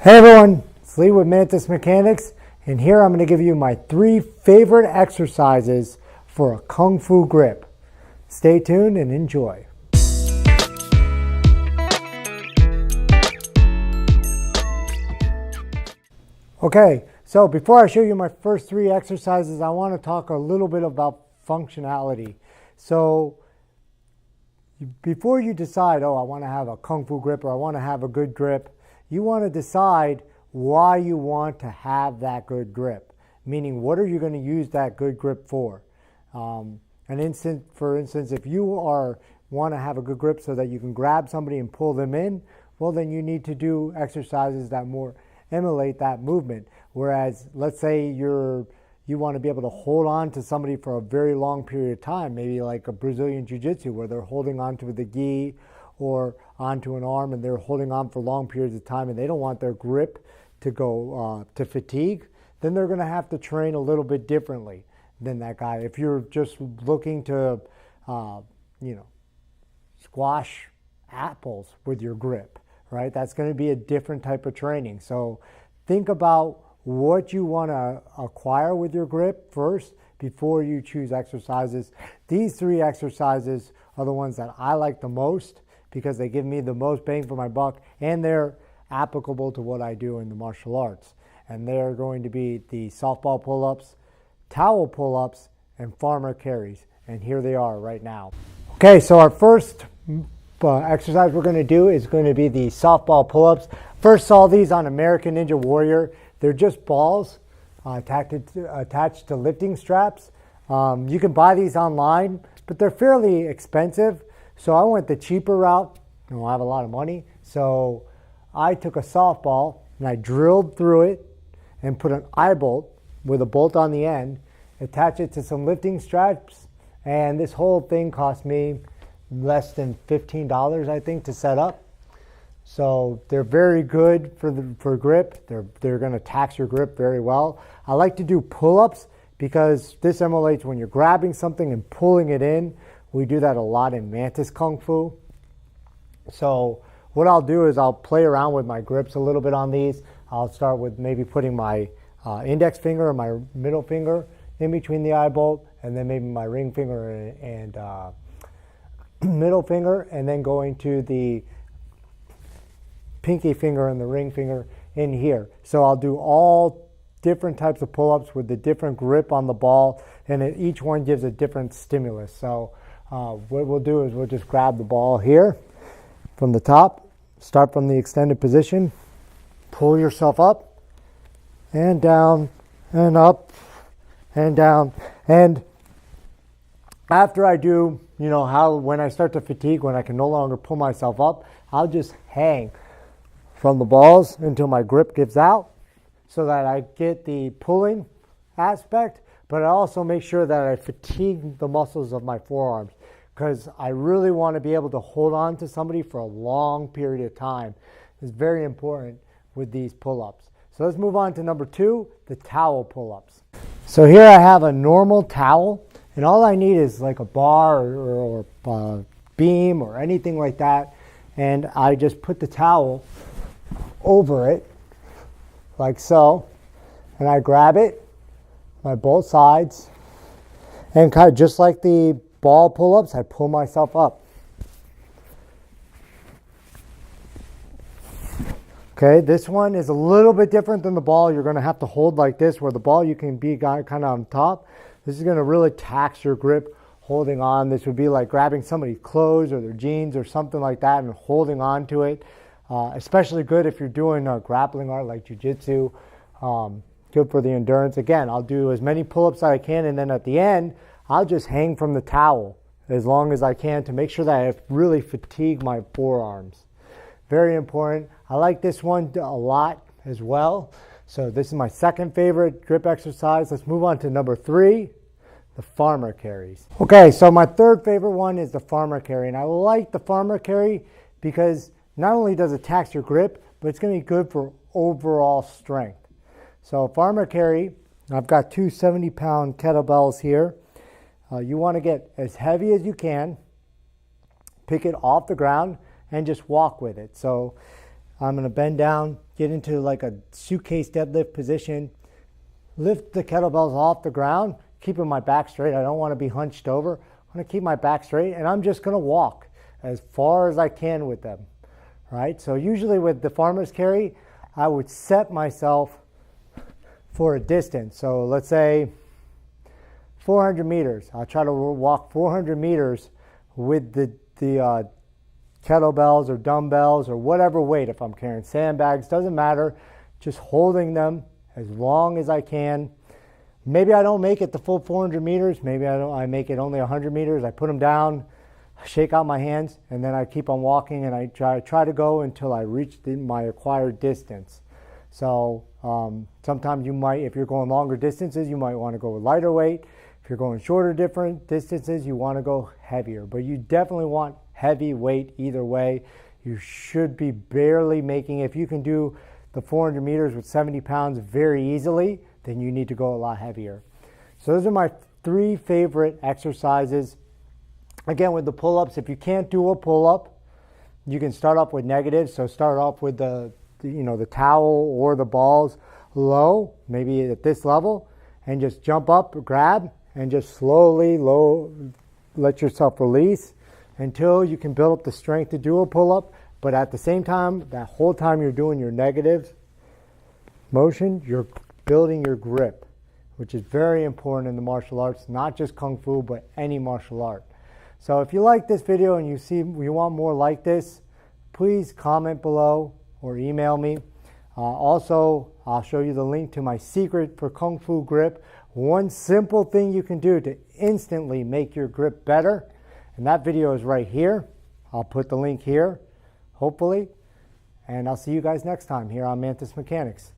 Hey everyone, it's Lee with Mantis Mechanics, and here I'm going to give you my 3 favorite exercises for a Kung Fu grip. Stay tuned and enjoy. Okay, so before I show you my first 3 exercises, I want to talk a little bit about functionality. So before you decide, I want to have a Kung Fu grip or I want to have a good grip, you want to decide why you want to have that good grip. Meaning, what are you going to use that good grip for? For instance, if you want to have a good grip so that you can grab somebody and pull them in, well, then you need to do exercises that more emulate that movement. Whereas, let's say you want to be able to hold on to somebody for a very long period of time, maybe like a Brazilian Jiu-Jitsu where they're holding on to the gi or onto an arm and they're holding on for long periods of time and they don't want their grip to go to fatigue, then they're going to have to train a little bit differently than that guy. If you're just looking to, squash apples with your grip, right? That's going to be a different type of training. So think about what you want to acquire with your grip first before you choose exercises. These 3 exercises are the ones that I like the most because they give me the most bang for my buck and they're applicable to what I do in the martial arts. And they're going to be the softball pull-ups, towel pull-ups, and farmer carries. And here they are right now. Okay, so our first exercise we're going to do is going to be the softball pull-ups. First saw these on American Ninja Warrior. They're just balls attached to lifting straps. You can buy these online, but they're fairly expensive. So I went the cheaper route. I have a lot of money. So I took a softball and I drilled through it and put an eye bolt with a bolt on the end, attach it to some lifting straps, and this whole thing cost me less than $15, I think, to set up. So they're very good for grip. They're going to tax your grip very well. I like to do pull-ups because this emulates when you're grabbing something and pulling it in. We do that a lot in Mantis Kung Fu. So what I'll do is I'll play around with my grips a little bit on these. I'll start with maybe putting my index finger or my middle finger in between the eye bolt, and then maybe my ring finger and middle finger, and then going to the pinky finger and the ring finger in here. So I'll do all different types of pull-ups with the different grip on the ball, and each one gives a different stimulus. So what we'll do is we'll just grab the ball here from the top, start from the extended position, pull yourself up and down and up and down. And after I do, when I start to fatigue, when I can no longer pull myself up, I'll just hang from the balls until my grip gives out so that I get the pulling aspect, but I also make sure that I fatigue the muscles of my forearms because I really want to be able to hold on to somebody for a long period of time. It's very important with these pull-ups. So let's move on to number 2, the towel pull-ups. So here I have a normal towel, and all I need is like a bar or a beam or anything like that, and I just put the towel over it like so, and I grab it by both sides, and kind of just like the ball pull-ups, I pull myself up. Okay, this one is a little bit different than the ball. You're going to have to hold like this, where the ball you can be kind of on top. This is going to really tax your grip holding on. This would be like grabbing somebody's clothes or their jeans or something like that and holding on to it. Especially good if you're doing a grappling art like jiu-jitsu. Good for the endurance. Again, I'll do as many pull-ups as I can, and then at the end, I'll just hang from the towel as long as I can to make sure that I really fatigue my forearms. Very important. I like this one a lot as well. So this is my second favorite grip exercise. Let's move on to number 3, the farmer carries. Okay, so my third favorite one is the farmer carry. And I like the farmer carry because not only does it tax your grip, but it's going to be good for overall strength. So farmer carry, I've got 2 70-pound kettlebells here. You want to get as heavy as you can, pick it off the ground, and just walk with it. So I'm going to bend down, get into like a suitcase deadlift position, lift the kettlebells off the ground, keeping my back straight. I don't want to be hunched over. I'm going to keep my back straight, and I'm just going to walk as far as I can with them, right? So usually with the farmer's carry, I would set myself for a distance. So let's say 400 meters. I'll try to walk 400 meters with the kettlebells or dumbbells or whatever weight. If I'm carrying sandbags, doesn't matter. Just holding them as long as I can. Maybe I don't make it the full 400 meters. Maybe I make it only 100 meters. I put them down, shake out my hands, and then I keep on walking, and I try to go until I reach my acquired distance. So sometimes you might, if you're going longer distances, you might want to go with lighter weight. If you're going shorter different distances, you want to go heavier. But you definitely want heavy weight either way. You should be barely making, if you can do the 400 meters with 70 pounds very easily, then you need to go a lot heavier. So those are my 3 favorite exercises. Again, with the pull-ups, if you can't do a pull-up, you can start off with negatives. So start off with the towel or the balls low, maybe at this level, and just jump up, grab, and just slowly let yourself release until you can build up the strength to do a pull-up. But at the same time, that whole time you're doing your negative motion, you're building your grip, which is very important in the martial arts, not just Kung Fu, but any martial art. So if you like this video and you want more like this, please comment below or email me. Also, I'll show you the link to my secret for Kung Fu grip. One simple thing you can do to instantly make your grip better, and that video is right here. I'll put the link here, hopefully, and I'll see you guys next time here on Mantis Mechanics.